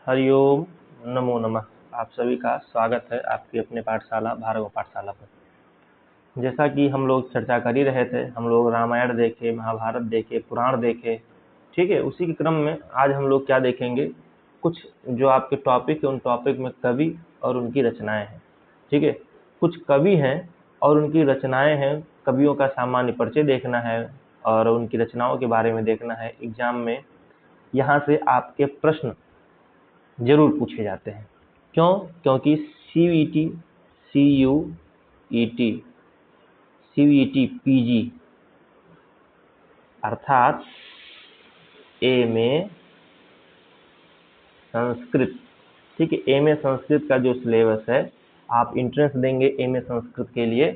हरिओम, नमो नमः। आप सभी का स्वागत है आपकी अपने पाठशाला भार्गव पाठशाला पर। जैसा कि हम लोग चर्चा कर ही रहे थे, हम लोग रामायण देखे, महाभारत देखे, पुराण देखे, ठीक है। उसी के क्रम में आज हम लोग क्या देखेंगे, कुछ जो आपके टॉपिक है उन टॉपिक में कवि और उनकी रचनाएं हैं, ठीक है। कुछ कवि हैं और उनकी रचनाएं हैं, कवियों का सामान्य परिचय देखना है और उनकी रचनाओं के बारे में देखना है। एग्जाम में यहाँ से आपके प्रश्न जरूर पूछे जाते हैं। क्यों? क्योंकि CVT, CUET, CVT PG अर्थात MA संस्कृत, ठीक है। MA संस्कृत का जो सिलेबस है, आप इंट्रेंस देंगे MA संस्कृत के लिए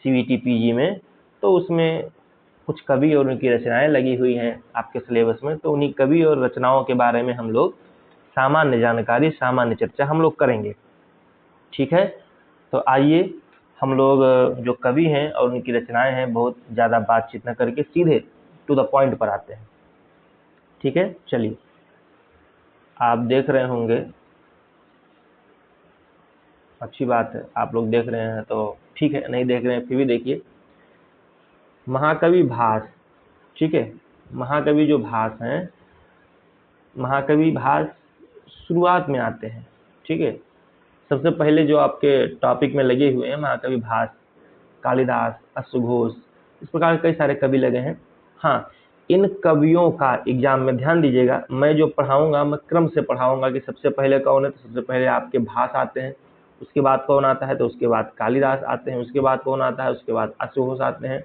CVT PG में, तो उसमें कुछ कवि और उनकी रचनाएं लगी हुई हैं आपके सिलेबस में। तो उन्हीं कवि और रचनाओं के बारे में हम लोग सामान्य जानकारी, सामान्य चर्चा हम लोग करेंगे, ठीक है। तो आइए हम लोग जो कवि हैं और उनकी रचनाएं हैं, बहुत ज़्यादा बातचीत न करके सीधे टू द पॉइंट पर आते हैं, ठीक है। चलिए, आप देख रहे होंगे, अच्छी बात है, आप लोग देख रहे हैं तो ठीक है, नहीं देख रहे हैं फिर भी देखिए। महाकवि भास, ठीक है। महाकवि जो भास हैं, महाकवि भास शुरुआत में आते हैं, ठीक है। सबसे पहले जो आपके टॉपिक में लगे हुए हैं महाकवि भास, कालिदास, अश्वघोष, इस प्रकार कई सारे कवि लगे हैं। हाँ, इन कवियों का एग्जाम में ध्यान दीजिएगा, मैं जो पढ़ाऊंगा मैं क्रम से पढ़ाऊंगा कि सबसे पहले कौन है, तो सबसे पहले आपके भास आते हैं, उसके बाद कौन आता है, तो उसके बाद कालिदास आते हैं, उसके बाद कौन आता है, उसके बाद अश्वघोष आते हैं,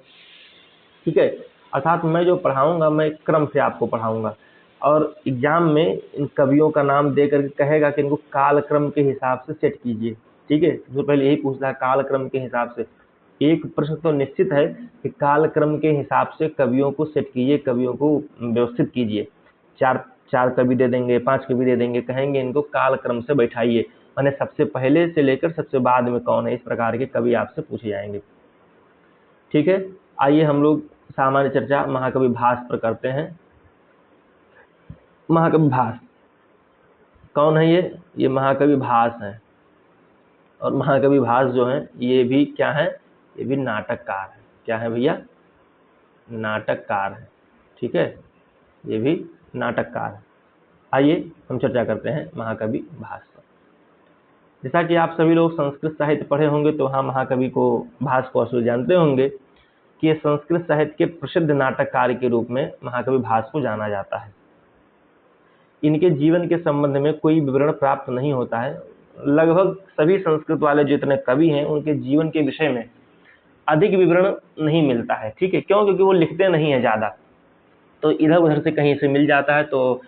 ठीक है। अर्थात मैं जो पढ़ाऊंगा मैं क्रम से आपको पढ़ाऊंगा और एग्जाम में इन कवियों का नाम दे करके कहेगा कि इनको कालक्रम के हिसाब से सेट कीजिए, ठीक है। तो पहले यही पूछता है कालक्रम के हिसाब से। एक प्रश्न तो निश्चित है कि कालक्रम के हिसाब से कवियों को सेट कीजिए, कवियों को व्यवस्थित कीजिए। चार कवि दे देंगे, 5 कवि दे देंगे, कहेंगे इनको कालक्रम से बैठाइए, माने सबसे पहले से लेकर सबसे बाद में कौन है, इस प्रकार के कवि आपसे पूछे जाएंगे, ठीक है। आइए हम लोग सामान्य चर्चा महाकवि भास पर करते हैं। महाकवि भास कौन है? ये महाकवि भास हैं और महाकवि भास जो हैं ये भी क्या है, ये भी नाटककार है। क्या है भैया? नाटककार है, ठीक है। ये भी नाटककार है। आइए हम चर्चा करते हैं महाकवि भास पर। जैसा कि आप सभी लोग संस्कृत साहित्य पढ़े होंगे तो हाँ, महाकवि को भास को अवश्य जानते होंगे कि ये संस्कृत साहित्य के प्रसिद्ध नाटककार के रूप में महाकवि भास को जाना जाता है। इनके जीवन के संबंध में कोई विवरण प्राप्त नहीं होता है। लगभग सभी संस्कृत वाले जितने कवि हैं उनके जीवन के विषय में अधिक विवरण नहीं मिलता है, ठीक है। क्यों? क्योंकि वो लिखते नहीं है ज़्यादा, तो इधर उधर से कहीं से मिल जाता है तो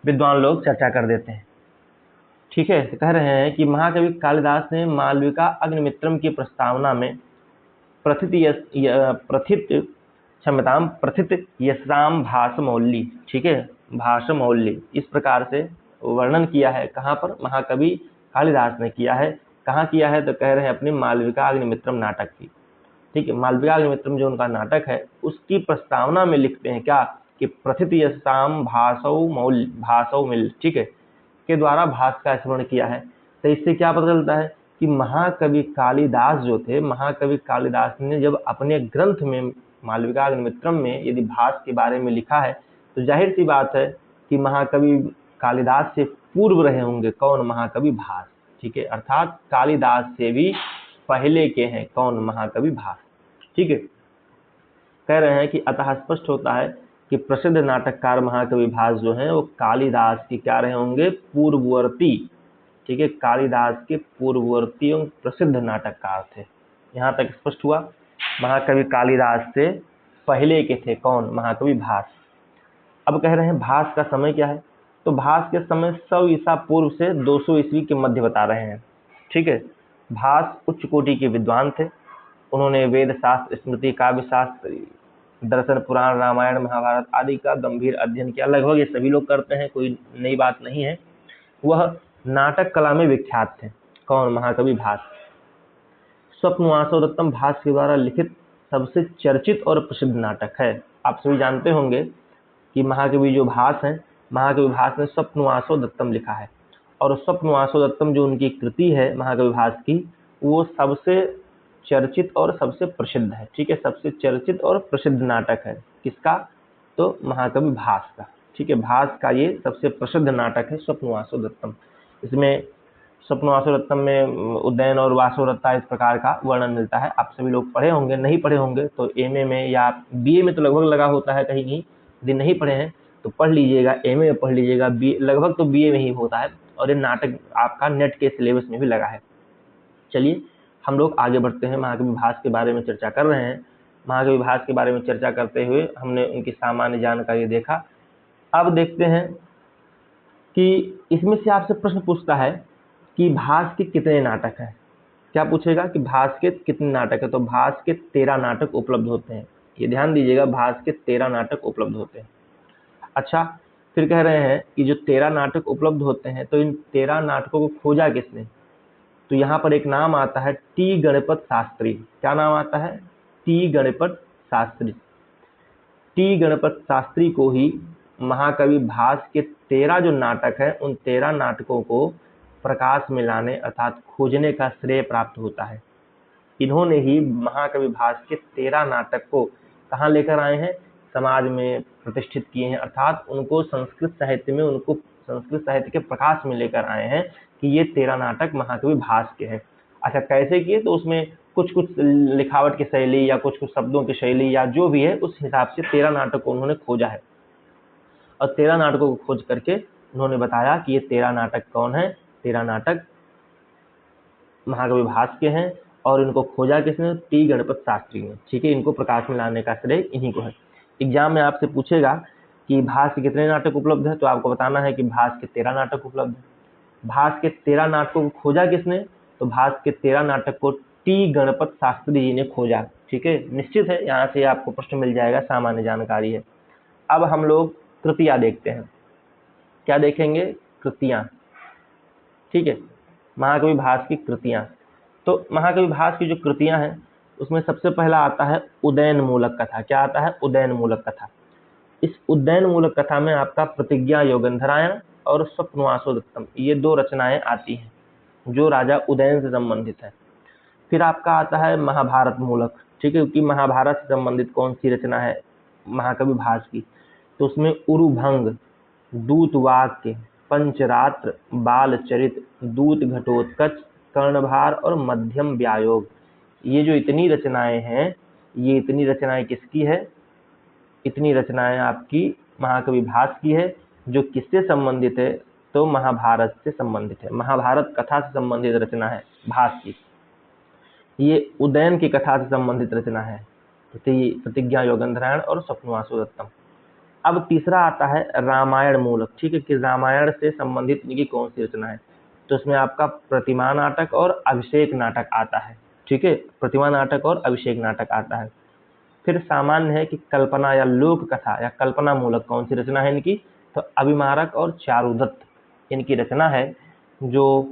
विद्वान लोग चर्चा कर देते हैं, ठीक है। कह रहे हैं कि महाकवि कालिदास ने मालविका अग्निमित्रम की प्रस्तावना में प्रथित यशाम भाषमौली, ठीक है, भाषमौली, इस प्रकार से वर्णन किया है। कहाँ पर? महाकवि कालिदास ने किया है। कहाँ किया है? तो कह रहे हैं अपनी मालविका अग्निमित्रम नाटक की, ठीक है। मालविका अग्निमित्रम जो उनका नाटक है उसकी प्रस्तावना में लिखते हैं क्या कि प्रथित यशाम भाषौमिल, ठीक है, के द्वारा भास का स्मरण किया है। तो इससे क्या पता चलता है कि महाकवि कालिदास जो थे, महाकवि कालिदास ने जब अपने ग्रंथ में मालविका अग्निमित्रम में यदि भास के बारे में लिखा है तो जाहिर सी बात है कि महाकवि कालिदास से पूर्व रहे होंगे कौन? महाकवि भास, ठीक है। अर्थात कालिदास से भी पहले के हैं कौन? महाकवि भास, ठीक है। कह रहे हैं कि अतः स्पष्ट होता है कि प्रसिद्ध नाटककार महाकवि भास जो हैं वो कालिदास के क्या रहे होंगे? पूर्ववर्ती, ठीक है। कालिदास के पूर्ववर्ती एवं प्रसिद्ध नाटककार थे। यहाँ तक स्पष्ट हुआ। महाकवि कालिदास से पहले के थे कौन? महाकवि भास। अब कह रहे हैं भास का समय क्या है, तो भास के समय 100 ईसा पूर्व से 200 ईस्वी के मध्य बता रहे हैं, ठीक है। भास उच्च कोटि के विद्वान थे। उन्होंने वेद शास्त्र, स्मृति, काव्य शास्त्र, दर्शन, पुराण, रामायण, महाभारत आदि का गंभीर अध्ययन किया। लगभग ये सभी लोग करते हैं, कोई नई बात नहीं है। वह नाटक कला में विख्यात थे कौन? महाकवि भास। स्वप्नवासवदत्तम भास के द्वारा लिखित सबसे चर्चित और प्रसिद्ध नाटक है। आप सभी जानते होंगे कि महाकवि जो भास हैं, महाकवि भास ने स्वप्नवासवदत्तम लिखा है और स्वप्नवासोदत्तम जो उनकी कृति है महाकवि भास की, वो सबसे चर्चित और सबसे प्रसिद्ध है। ठीक है, सबसे चर्चित और प्रसिद्ध नाटक है। किसका? तो महाकवि भास का। ठीक है, भास का ये सबसे प्रसिद्ध नाटक है स्वप्नवासोदत्तम। इसमें स्वप्नवासोदत्तम में उदयन और वासोरत्ता इस प्रकार का वर्णन मिलता है। आप सभी लोग पढ़े होंगे, नहीं पढ़े होंगे तो एमए में या बीए में तो लगभग लगा होता है, कहीं कहीं यदि नहीं पढ़े हैं तो पढ़ लीजिएगा, एमए में पढ़ लीजिएगा, लगभग तो बीए में ही होता है, और ये नाटक आपका नेट के सिलेबस में भी लगा है। चलिए हम लोग आगे बढ़ते हैं, महाकवि भास के बारे में चर्चा कर रहे हैं। महाकवि भास के बारे में चर्चा करते हुए हमने उनकी सामान्य जानकारी देखा। अब देखते हैं कि इसमें से आपसे प्रश्न पूछता है कि भास के कितने नाटक हैं। क्या पूछेगा कि भास के कितने नाटक है? तो भास के 13 नाटक उपलब्ध होते हैं। ये ध्यान दीजिएगा, भास के 13 नाटक उपलब्ध होते हैं। अच्छा, फिर कह रहे हैं कि जो 13 नाटक उपलब्ध होते हैं, तो इन 13 नाटकों को खोजा किसने? तो यहाँ पर एक नाम आता है टी गणपत शास्त्री। क्या नाम आता है? टी गणपत शास्त्री। टी गणपत शास्त्री को ही महाकवि भास के 13 जो नाटक है, उन 13 नाटकों को प्रकाश में लाने अर्थात खोजने का श्रेय प्राप्त होता है। इन्होंने ही महाकवि भास के 13 नाटक को कहाँ लेकर आए हैं? समाज में प्रतिष्ठित किए हैं, अर्थात उनको संस्कृत साहित्य में, उनको संस्कृत साहित्य के प्रकाश में लेकर आए हैं कि ये 13 नाटक महाकवि भास के हैं। अच्छा, कैसे किए? तो उसमें कुछ कुछ लिखावट की शैली या कुछ कुछ शब्दों की शैली या जो भी है, उस हिसाब से 13 नाटक को उन्होंने खोजा है, और 13 नाटकों को खोज करके उन्होंने बताया कि ये 13 नाटक कौन है। 13 नाटक महाकवि भास के हैं, और इनको खोजा किसने? टी गणपत शास्त्री ने। ठीक है, इनको प्रकाश में लाने का श्रेय इन्हीं को है। एग्जाम में आपसे पूछेगा कि भास के कितने नाटक उपलब्ध है, तो आपको बताना है कि भास के 13 नाटक उपलब्ध है। भास के 13 नाटकों को खोजा किसने? तो भास के 13 नाटक को टी गणपत शास्त्री जी ने खोजा। ठीक है, निश्चित है, यहाँ से आपको प्रश्न मिल जाएगा, सामान्य जानकारी है। अब हम लोग कृतियां देखते हैं। क्या देखेंगे? कृतियां। ठीक है, महाकवि भास की कृतियां। तो महाकवि भास की जो कृतियां हैं, उसमें सबसे पहला आता है उदयन मूलक कथा। क्या आता है? उदयन मूलक कथा। इस उदयन मूलक कथा में आपका प्रतिज्ञा योगंधरायण और स्वप्नवासोदत्तम, ये 2 रचनाएं आती हैं जो राजा उदयन से संबंधित है। फिर आपका आता है महाभारत मूलक। ठीक है, क्योंकि महाभारत से संबंधित कौन सी रचना है महाकवि भास की? तो उसमें उरुभंग, दूत वाक्य, पंचरात्र, बाल चरित, दूत घटोत्कच, कर्णभार और मध्यम व्यायोग, ये जो इतनी रचनाएं हैं, ये इतनी रचनाएं किसकी है? इतनी रचनाएं आपकी महाकवि भास की है, जो किससे संबंधित है? तो महाभारत से संबंधित है। महाभारत कथा से संबंधित रचना है भास की। ये उदयन की कथा से संबंधित रचना है, प्रतिज्ञा योगंधरायण और स्वप्नवासोदत्तम। अब तीसरा आता है रामायण मूलक। ठीक है, कि रामायण से संबंधित इनकी कौन सी रचना है? तो इसमें आपका प्रतिमा नाटक और अभिषेक नाटक आता है। ठीक है, प्रतिमा नाटक और अभिषेक नाटक आता है। फिर सामान्य है कि कल्पना या लोक कथा या कल्पना मूलक कौन सी रचना है इनकी? तो अभिमारक और चारुदत्त इनकी रचना है, जो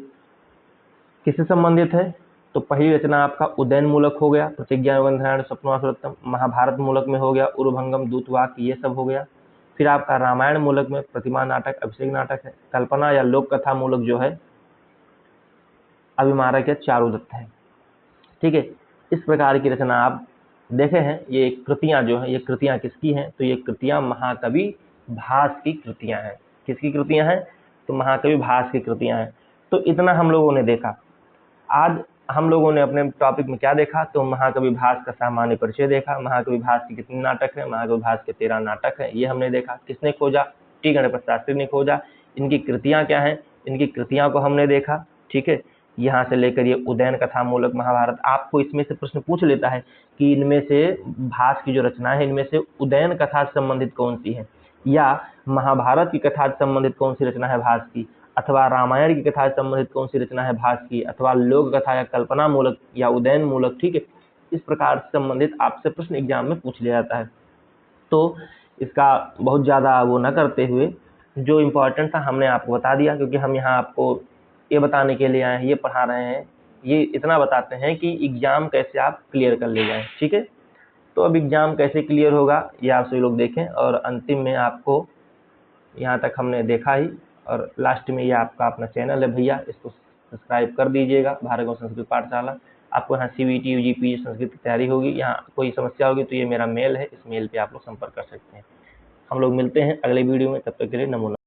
किससे संबंधित है? तो पहली रचना आपका उदयन मूलक हो गया, प्रतिज्ञा योगंधरायण स्वप्नवासोदत्तम। महाभारत मूलक में हो गया उरुभंगम, दूतवाक, ये सब हो गया। फिर आपका रामायण मूलक में प्रतिमा नाटक, अभिषेक नाटक है। कल्पना या लोक कथा मूलक जो है अभिमारक या चारुदत्त है। ठीक है, इस प्रकार की रचना आप देखे हैं। ये कृतियां जो है, ये कृतियां किसकी हैं? तो ये कृतियां महाकवि भास की कृतियां हैं। किसकी कृतियां हैं? तो महाकवि भास की कृतियां हैं। तो इतना हम लोगों ने देखा। आज हम लोगों ने अपने टॉपिक में क्या देखा? तो महाकवि भास का सामान्य परिचय देखा, महाकवि भास के कितने नाटक हैं, महाकवि भास के 13 नाटक हैं, ये हमने देखा। किसने खोजा? टी गणपत शास्त्री ने खोजा। इनकी कृतियां क्या हैं? इनकी कृतियां को हमने देखा। ठीक है, यहाँ से लेकर ये उदयन कथा मूलक महाभारत, आपको इसमें से प्रश्न पूछ लेता है कि इनमें से भास की जो रचना है, इनमें से उदयन कथा से संबंधित कौन सी है, या महाभारत की कथा से संबंधित कौन सी रचना है भास की, अथवा रामायण की कथा से संबंधित कौन सी रचना है भास की, अथवा लोक कथा या कल्पना मूलक या उदयन मूलक। ठीक है, इस प्रकार से संबंधित आपसे प्रश्न एग्जाम में पूछ लिया जाता है। तो इसका बहुत ज़्यादा वो न करते हुए जो इम्पोर्टेंट था हमने आपको बता दिया, क्योंकि हम यहाँ आपको ये बताने के लिए आए हैं, ये पढ़ा रहे हैं, ये इतना बताते हैं कि एग्ज़ाम कैसे आप क्लियर कर ले जाएं। ठीक है, तो अब एग्ज़ाम कैसे क्लियर होगा ये आप सभी लोग देखें, और अंतिम में आपको यहाँ तक हमने देखा ही, और लास्ट में ये आपका अपना चैनल है भैया, इसको सब्सक्राइब कर दीजिएगा, भारत गौरव संस्कृत पाठशाला। आपको यहाँ CBT UGP संस्कृत की तैयारी होगी, यहाँ कोई समस्या होगी तो ये मेरा मेल है, इस मेल पे आप लोग संपर्क कर सकते हैं। हम लोग मिलते हैं अगले वीडियो में, तब तक के लिए नमो नमः।